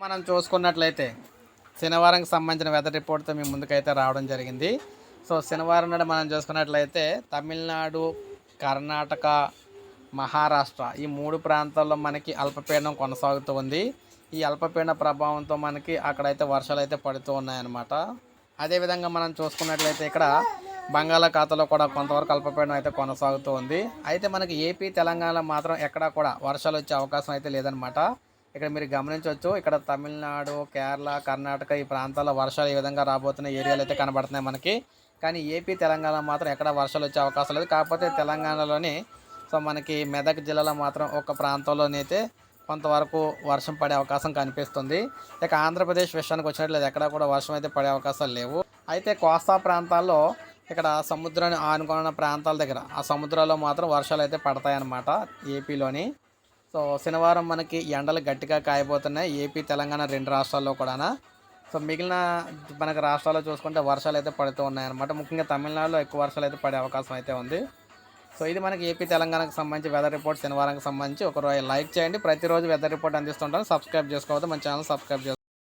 మనం చూసుకున్నట్లయితే శనివారంకి సంబంధించిన వెదర్ రిపోర్ట్తో మీ ముందుకైతే రావడం జరిగింది. సో శనివారం నాడు మనం చూసుకున్నట్లయితే తమిళనాడు, కర్ణాటక, మహారాష్ట్ర ఈ 3 ప్రాంతాల్లో మనకి అల్పపీడనం కొనసాగుతూ ఉంది. ఈ అల్పపీడన ప్రభావంతో మనకి అక్కడైతే వర్షాలు అయితే పడుతూ ఉన్నాయన్నమాట. అదేవిధంగా మనం చూసుకున్నట్లయితే ఇక్కడ బంగాళాఖాతంలో కూడా కొంతవరకు అల్పపీడనం అయితే కొనసాగుతూ ఉంది. అయితే మనకి ఏపీ, తెలంగాణలో మాత్రం ఎక్కడా కూడా వర్షాలు వచ్చే అవకాశం అయితే లేదనమాట. ఇక్కడ మీరు గమనించవచ్చు, ఇక్కడ తమిళనాడు, కేరళ, కర్ణాటక ఈ ప్రాంతాల్లో వర్షాలు ఏ విధంగా రాబోతున్న ఏరియాలు అయితే కనబడుతున్నాయి మనకి. కానీ ఏపీ, తెలంగాణ మాత్రం ఎక్కడ వర్షాలు వచ్చే అవకాశం లేదు. కాకపోతే తెలంగాణలోని మనకి మెదక్ జిల్లాలో మాత్రం ఒక ప్రాంతంలోనైతే కొంతవరకు వర్షం పడే అవకాశం కనిపిస్తుంది. ఇక ఆంధ్రప్రదేశ్ విషయానికి వచ్చినట్లయితే ఎక్కడా కూడా వర్షం అయితే పడే అవకాశాలు లేవు. అయితే కోస్తా ప్రాంతాల్లో ఇక్కడ సముద్రాన్ని ఆనుకున్న ప్రాంతాల దగ్గర ఆ సముద్రాల్లో మాత్రం వర్షాలు అయితే పడతాయన్నమాట ఏపీలోని. సో శనివారం మనకి ఎండలు గట్టిగా కాయబోతున్నాయి ఏపీ, తెలంగాణ 2 రాష్ట్రాల్లో కూడా. సో మిగిలిన మనకి రాష్ట్రాల్లో చూసుకుంటే వర్షాలు అయితే పడుతూ ఉన్నాయన్నమాట. ముఖ్యంగా తమిళనాడులో ఎక్కువ వర్షాలు అయితే పడే అవకాశం అయితే ఉంది. సో ఇది మనకి ఏపీ, తెలంగాణకు సంబంధించి వెదర్ రిపోర్ట్ శనివారానికి సంబంధించి. ఒక లైక్ చేయండి. ప్రతిరోజు వెదర్ రిపోర్ట్ అందిస్తుంటాను. సబ్స్క్రైబ్ చేసుకోవద్దు, మన ఛానల్ సబ్స్క్రైబ్ చేసుకోండి.